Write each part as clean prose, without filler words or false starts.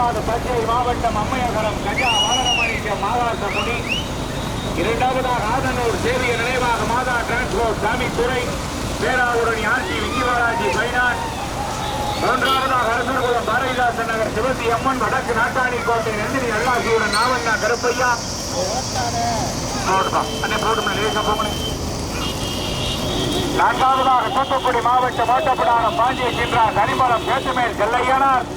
முதலாவது தஞ்சை மாவட்டம் அம்மையகரம் கஜா வாரணமாணிக்கம் மாகாசமுனி. இரண்டாவதாக ஆதனூர் சேவிய நினைவாக மாதா டிரான்ஸ்போர்ட் சாமித்துறை பேராவூரணி ஆர்டி விஜயபாலாஜி பைனான். மூன்றாவதாக அரசர்குளம் பாரதிதாசன் நகர் சிவந்தி அம்மன் வடக்கு நாட்டாணி கோட்டை நந்தினி அல்லாசியுடன் நாவண்ணா கருப்பையா. நான்காவதாக தூத்துக்குடி மாவட்டம் ஓட்டப்படாரம் பாண்டிய சென்றார் கனிமலம் பேச்சுமேல் செல்லையனார்.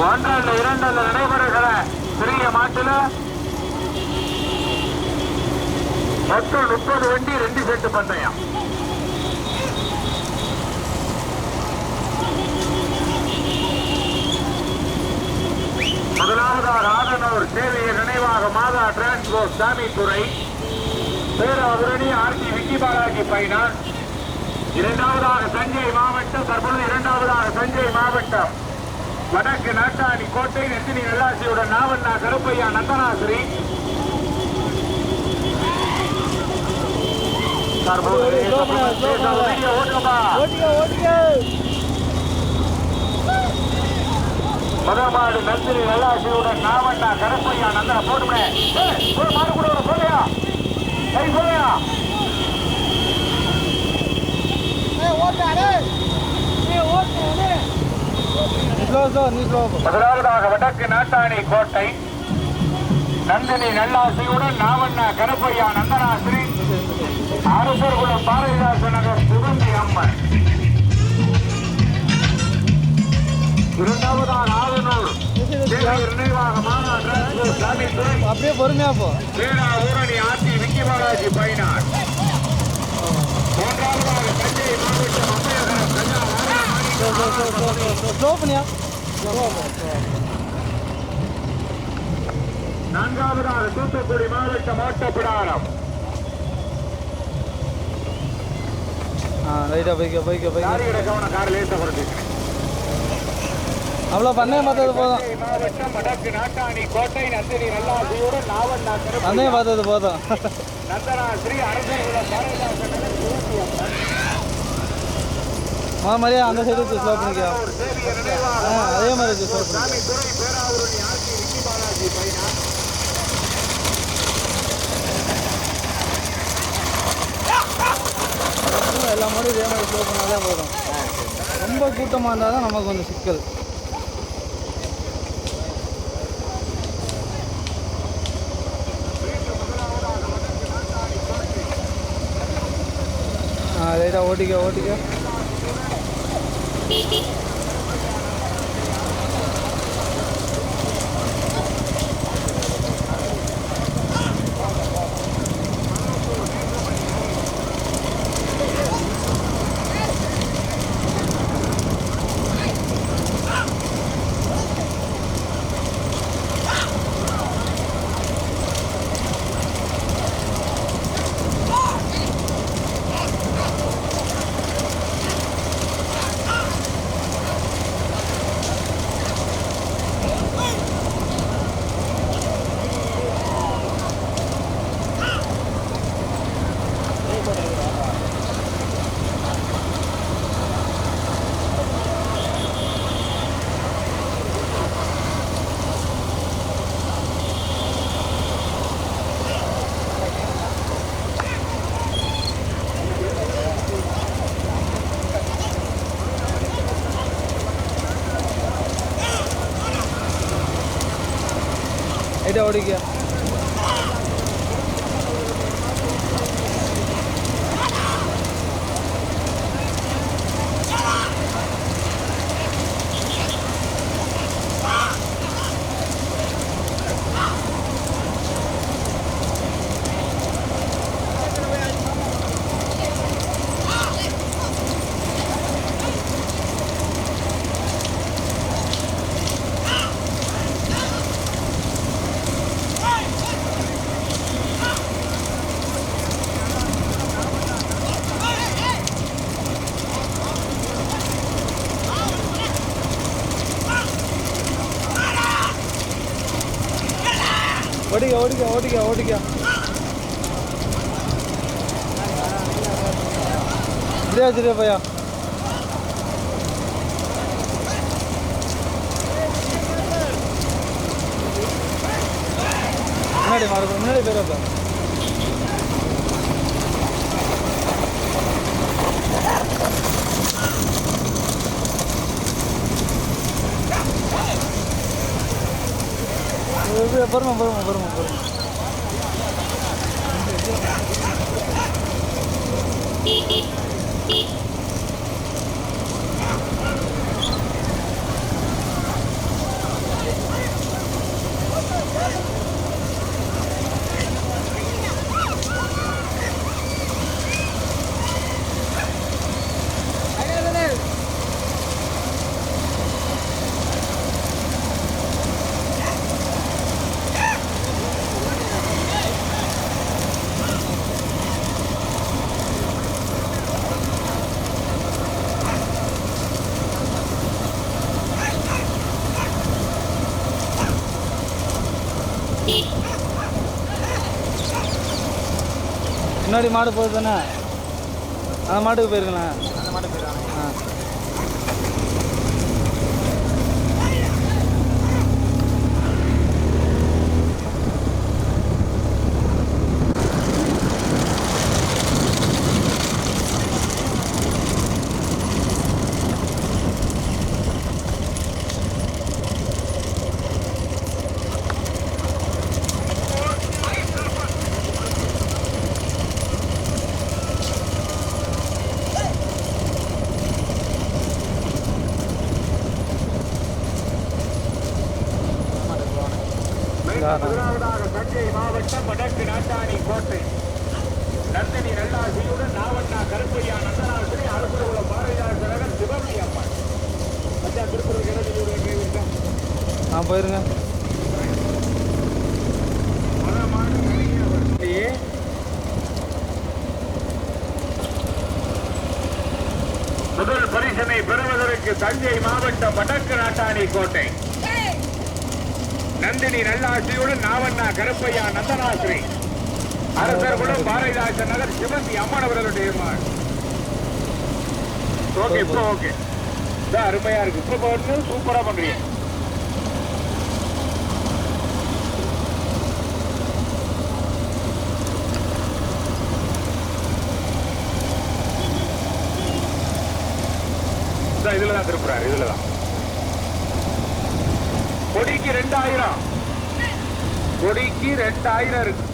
ஒன்றல்ல இரண்டல்ல நடைபெறுகிற சிறிய மாட்டில் மொத்தம் 30 வண்டி 2 செட்டு பந்தயம். முதலாவதாக ஆதனூர் சேவைய நினைவாக மாதா டிரான்ஸ்போர்ட் சாமித்துறை பேராவூரணி ஆர்டி விஜயபாலாஜி பைனான். இரண்டாவதாக தஞ்சை மாவட்டம் தற்பொழுது இரண்டாவதாக தஞ்சை மாவட்டம் வடக்கு நாட்டாணி கோட்டை நந்தினி நல்லாசியுடன் நாவண்ணா கருப்பையா நந்தனாசிரி. மதமாடு நந்தினி நல்லாசியுடன் நாவண்ணா கருப்பையா நந்தனா போட்டுமே மாடு கூட போலையா கை போலையா முதலாவதாக வடக்கு நாட்டாணி கோட்டை நந்தினி நல்லாசியுடன் நாவண்ணா கருப்பையா நந்தனாசிரி அரசர்குளம் பாரதிதாசன் நகர் சிவந்தி அம்மன். இரண்டாவதாக ஆதனூர் நினைவாக மாதா டிரான்ஸ்போர்ட் சாமித்துறை அப்படியே பொறுமையா போ பேராவூரணி ஆர்டி விஜயபாலாஜி பைனான். மூன்றாவதாக தஞ்சை மாவட்டம் அம்மையகரம் கஜா நான்காவதாக தூத்துக்குடி மாவட்டம் ஓட்டப்பிடாரம். அவ்வளோ பண்ணே பார்த்தது போதும். மாவட்டம் வடக்கு நாட்டாணி கோட்டை நந்தினி நல்லாசியுடன் நாவண்ணா பண்ணே பார்த்தது போதும். நந்தனாசிரி அரசர்குளம் பாரதிதாசன் நகர் சிவந்தி அம்மன். மாதிரியே அந்த சைடு ஸ்லோ பண்ணிக்கோ. அதே மாதிரி ஸ்லோ சாமித்துறை பேராவூரணி ஆர்டி விஜயபாலாஜி பைனான். எல்லா மாதிரி இதே மாதிரி ஸ்லோ பண்ணாலே போதும். ரொம்ப கூட்டமாக இருந்தால் தான் நமக்கு கொஞ்சம் சிக்கல். லைட்டாக ஓட்டிக்க. ஓடிக்க. ஓடிக்க. இப்படியா பையா முன்னாடி மாடு முன்னாடி போயிருப்பா. பொறுமை பொறுமை பொறுமை பொறுமை. முன்னாடி மாடு போகுது தானே, அந்த மாட்டுக்கு போயிருக்கலாம். அந்த மாட்டுக்கு போயிருக்காங்க. முதலாவதாக தஞ்சை மாவட்டம் வடக்கு நாட்டாணி கோட்டை நந்தினி நல்லாசியுடன் நாவண்ணா கருப்பையா நந்தனாசிரி அரசுகுளம் பாரதிதாச நகர் சிவமணி அம்மன். ஐயா திருப்பூர் நான் போயிருங்க. முதல் பரிசனை பெறுவதற்கு தஞ்சை மாவட்டம் வடக்கு நாட்டாணி கோட்டை நந்தினி நல்லாசியுடன் நாவண்ணா கருப்பையா நந்தனாசிரி அரசர்குளம் பாரதிதாச நகர் சிவந்தி அம்மன் அவர்களுடைய ஓகே. இப்போ ஓகே, அருமையா இருக்கு. இப்போ சூப்பரா பண்றீங்க. இதுலதான் திருப்புறாரு. இதுலதான் கொடிக்கு 2000, கொடிக்கு 2000 இருக்கு.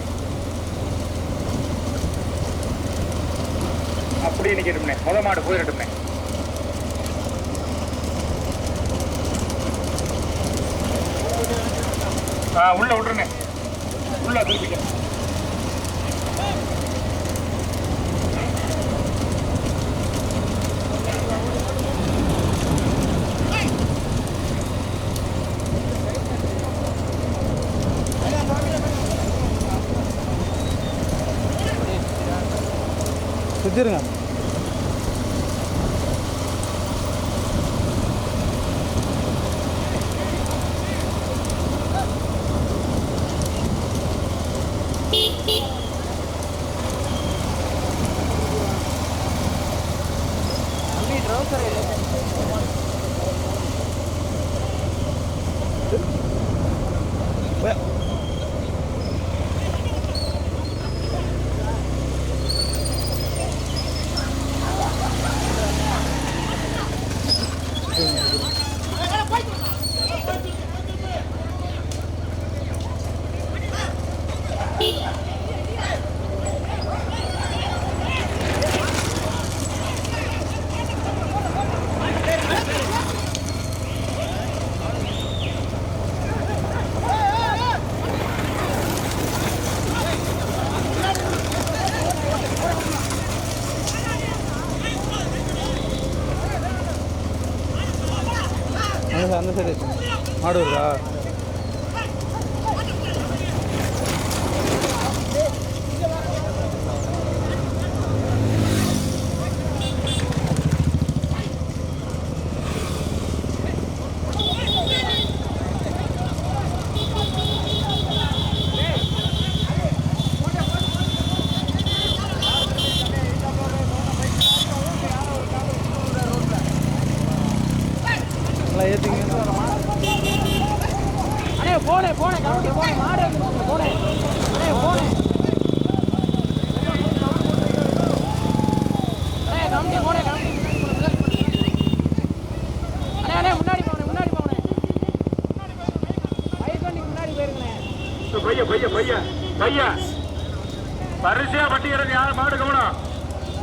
அப்படி நிக்கட்டும்னே, முத மாடு போயிடட்டும்னே. உள்ள விட்டுருனே, உள்ள திருப்பிக்க. சுத்திருங்க. அந்த சைடு மாடு வருதா? ஏற்றிங்க. பையா பரிசையா வண்டி கிடக்கு யார் மாடு கவனம்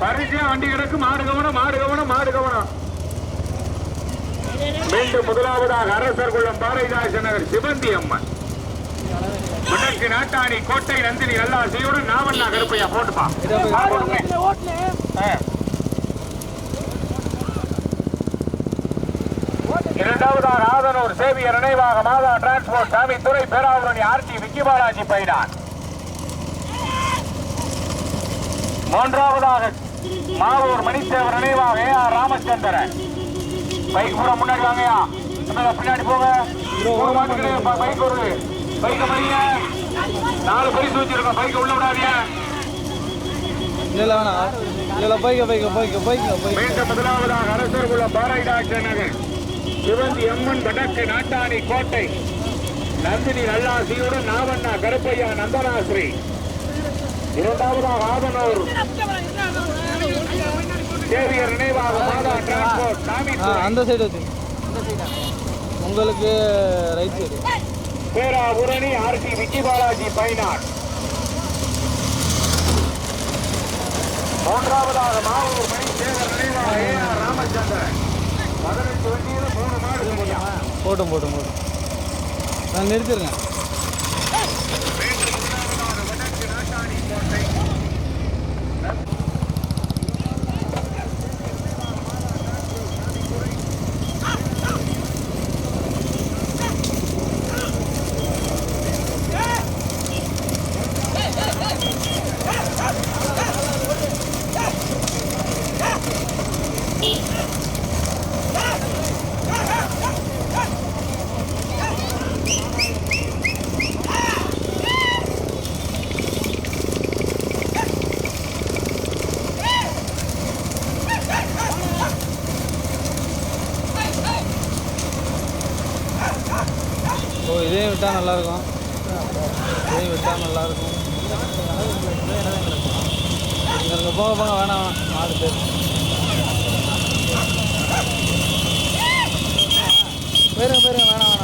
பரிசையா வண்டி கிடக்கு மாடு கவனம் மாடு கவனம் மாடு கவனம் மீண்டும் முதலாவதாக அரசர் குளம் பாரதிதாசன் நகர் சிவந்தி அம்மன் வடக்கு நாட்டாணி கோட்டை நந்தினி எல்லா செய்யுடன் நாவண்ணா கருப்பையா போட்டுப்பா இரண்டாவதாக ஆதனூர் சேவியர் நினைவாக மாதா டிரான்ஸ்போர்ட் சாமி துறை பேராவூரணி ஆர்டி விக்கி பாலாஜி பைனான் மூன்றாவதாக மாவூர் மணித்தேவர் நினைவாக ஏஆர் ராமச்சந்திரன் பைக் பூரா முன்னாடி வாங்கயா பின்னாடி போங்க பைக் ஒரு பைக்க மணிங்க 4 பரிசு வச்சிருக்கோம் பைக்க உள்ள விடாதீங்க மீண்டும் முதலாவதாக அரசர் குளம் பாரதிதாசன் நகர் சிவந்தி அம்மன் வடக்கு நாட்டாணி கோட்டை நந்தினி நல்லாசியுடன் நாவண்ணா கருப்பையா நந்தனாஸ்ரீ இரண்டாவதாக ஆதனூர் சேவியர் நினைவாக மாதா டிரான்ஸ்போர்ட் சாமி அந்த சைடு வச்சு உங்களுக்கு ரைட் சைடு பேராவூரணி ஆர்டி விக்கி பாலாஜி பைனாட் மூன்றாவதாக மாவூர் மணித்தேவர் நினைவாக ஏஆர் ராமச்சந்திரன் 18 வண்டியில் 3 மாடு போட்டும் நான் நிறுத்திருங்க வடக்கு நாட்டாணி கோட்டை இதையும் விட்டால் நல்லாயிருக்கும் இங்கே போக வேணாம் மாடு பேர் போயிருங்க வேணாம்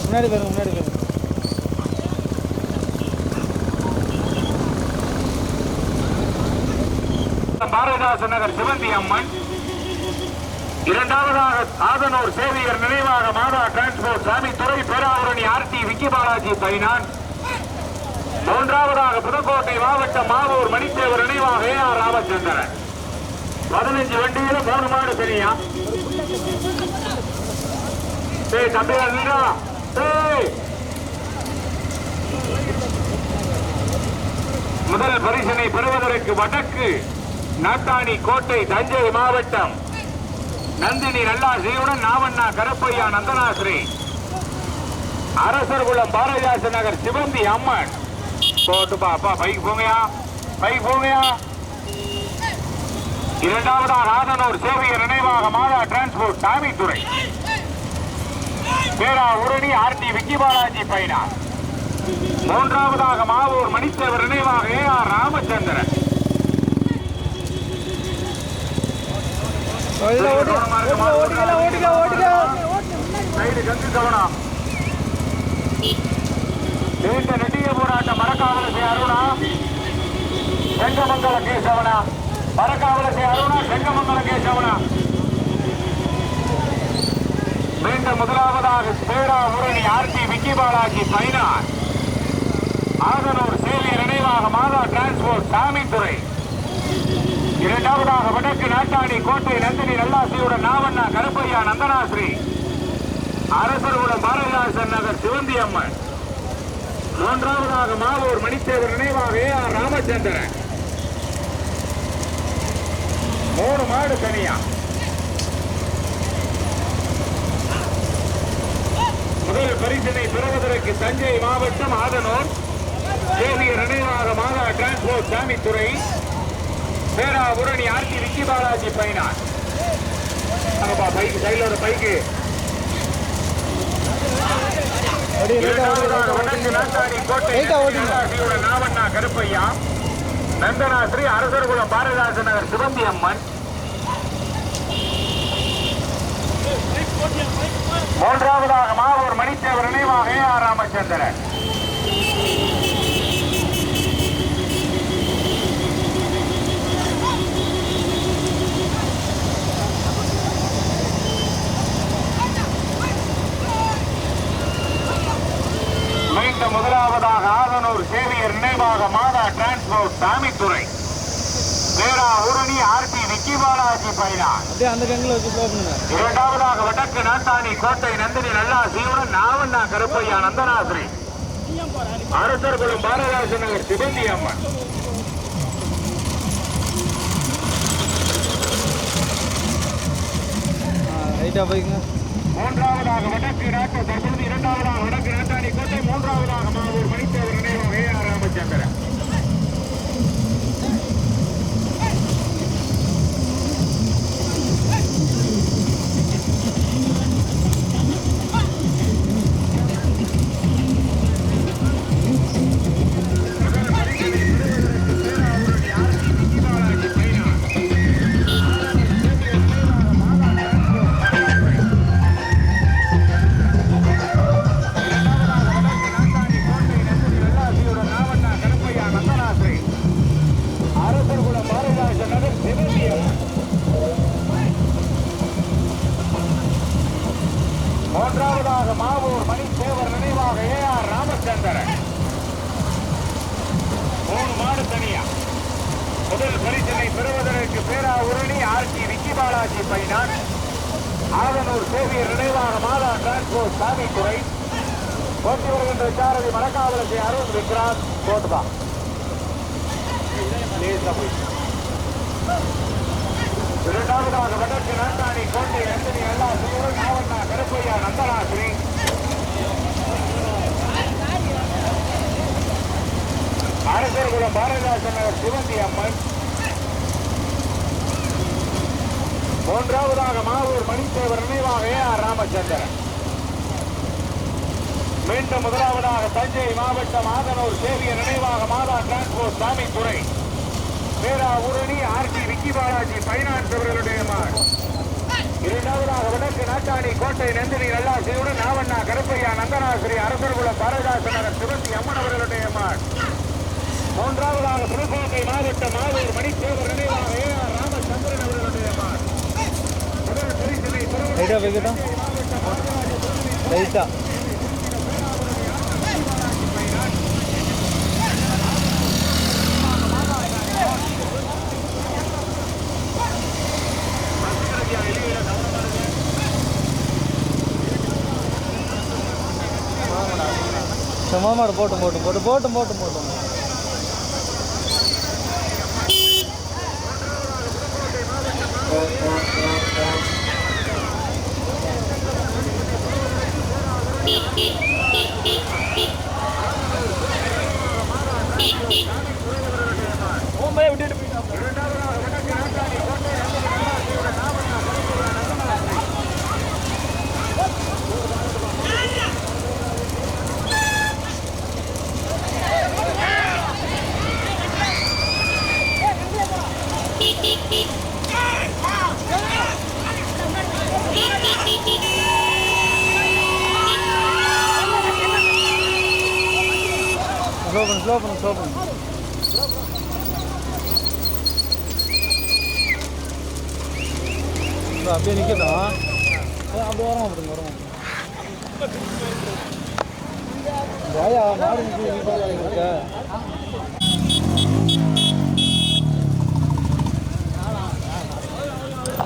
முன்னாடி போயிருங்க பாரதிதாசன் நகர் சிவந்தி அம்மன் இரண்டாவதாக ஆதனூர் சேவியர் நினைவாக மாதா டிரான்ஸ்போர்ட் சாமி துறை பேராவூரணி ஆர்டி விக்கி பாலாஜி பைனான் மூன்றாவதாக புதுக்கோட்டை மாவட்டம் மாவூர் மணித்தேவர் நினைவாக ஏஆர் ராமச்சந்திரன் 15 வண்டியில 3 மாடு சரியா தம்பியா முதல் பரிசினை பெறுவதற்கு வடக்கு நாட்டாணி கோட்டை தஞ்சை மாவட்டம் நந்தினி நல்லாசியுடன் நாவண்ணா கருப்பையா நந்தனாஸ்ரீ அரசர் குளம் பாரதிதாசன் நகர் சிவந்தி அம்மன் போட்டுப்பா பைக் போங்கயா இரண்டாவதாக ஆதனூர் சேவியர் நினைவாக மாதா டிரான்ஸ்போர்ட் சாமி துறை பேராவூரணி ஆர்டி விக்கி பாலாஜி பைனா மூன்றாவதாக மாவூர் மணித்தேவர் நினைவாக ஏஆர் ராமச்சந்திரன் கவனம் நீண்ட நெடிய போராட்டம் மரக்காவலசி அருணா செங்கமங்கல கேசவனா மரக்காவலசி அருணா செங்கமங்கல கேசவனா மீண்டும் முதலாவதாக பேராவூரணி ஆர்டி விக்கி பாலாஜி பைனான் ஆதனூர் சேவியர் நினைவாக மாதா டிரான்ஸ்போர்ட் சாமித்துறை இரண்டாவதாக வடக்கு நாட்டாணி கோட்டை நந்தினி நல்லாசியுடன் நாவண்ணா கருப்பையா நந்தனாஸ்ரீ அரசர்குளம் பாரதிதாசன் நகர் சிவந்தி அம்மன் மூன்றாவதாக மாவூர் மணித்தேவர் நினைவாக ஏஆர் ராமச்சந்திரன் 3 மாடு தனியா முதல் பரிசினை பெறுவதற்கு தஞ்சை மாவட்டம் ஆதனூர் சேவியர் நினைவாக மாதா டிரான்ஸ்போர்ட் சாமித்துறை பேராவூரணி ஆர்டி விக்கி பாலாஜி பைனான் பைக்கு சைலோட பைக்கு வடக்கு நாட்டாணி கோட்டை நாவண்ணா கருப்பையா நந்தனாஸ்ரீ அரசர்குளம் பாரதிதாசன் நகர் சிவந்தி அம்மன். மூன்றாவதாக மாவூர் மணித்தேவர் நினைவாக ஏஆர் ராமச்சந்திரன். மீண்டும் முதலாவதாக ஆதனூர் சேவியர் நினைவாக மாதா டிரான்ஸ்போர்ட் சாமித்துறை. பேரா ஊரணி ஆர்டி விக்கி பாலாஜி பைனான். அந்த கங்கில் வச்சு ப்ளோ பண்ணுங்க. இரண்டாவதாக வடக்கு நாட்டாணி கோட்டை நந்தினி நல்லா சீவன் நாவண்ணா கருப்பையா நந்தனாஸ்ரீ அரசர்குளம் பாரதிதாசன் நகர் சிவந்தி அம்மன். ரைட்டாக போய்க்குங்க. மூன்றாவதாக வடக்கு நாட்டு தற்பொழுது இரண்டாவதாக வடக்கு நாட்டாணி கோட்டை. மூன்றாவதாக மாவூர் மணித்தேவர் நினைவாக ஏஆர் ராமச்சந்திரன். மூன்றாவதாக மாவூர் மணித்தேவர் நினைவாக ஏஆர் ராமச்சந்திரன். 3 மாடு தனியா. முதல் பரிசினை பெறுவதற்கு பேரா உருணி ஆர்டி விக்கி பாலாஜி பைனான். ஆதனூர் சேவியர் நினைவாக மாதா டிரான்ஸ்போர்ட் சாமித்துறை. போட்டி வருகின்ற சாரதி மரக்காவலத்தை அருண் விக்ராந்த் கோட்பா. இரண்டாவதாக வடக்கு நாட்டாணி கோட்டை நந்தினி எல்லா சூழல் நாவண்ணா கருப்பையா நந்தனாஸ்ரீ. அரசர்குளம் பாரதிதாசன் நகர் சிவந்தி அம்மன். மூன்றாவதாக மாவூர் மணித்தேவர் நினைவாக ஏஆர் ராமச்சந்திரன். மீண்டும் முதலாவதாக தஞ்சை மாவட்டம் ஆதனூர் சேவியர் நினைவாக மாதா டிரான்ஸ்போர்ட் சாமித்துறை. பேரா ஊரணி ஆர்டி விக்கி பாலாஜி பைனான்ஸ் அவர்களுடைய மாடு. இரண்டாவதாக வடக்கு நாட்டாணி கோட்டை நந்தினி நல்லா சிவன் நாவண்ணா கருப்பையா நந்தனாஸ்ரீ அரசர்குளம் பாரதிதாசன் நகர் சிவந்தி அம்மன் அவர்களுடைய மாடு. மூன்றாவதாக புதுக்கோட்டை மாவட்டம் மாவூர் மணித்தேவர் நினைவாக ஏஆர் ராமச்சந்திரன் அவர்களுடைய மாடு. முதல் பரிசினை ரைட்டா மாமாடு போட்டும் போட்டும் போட்டு போட்டும் போட்டும் போட்டும். விட்டுட்டு ஸ்லோ பண்ணு அப்படியே நிற்கட்டும். அப்படியே வரோம் அப்படிங்க வரோம். மாடு இருக்க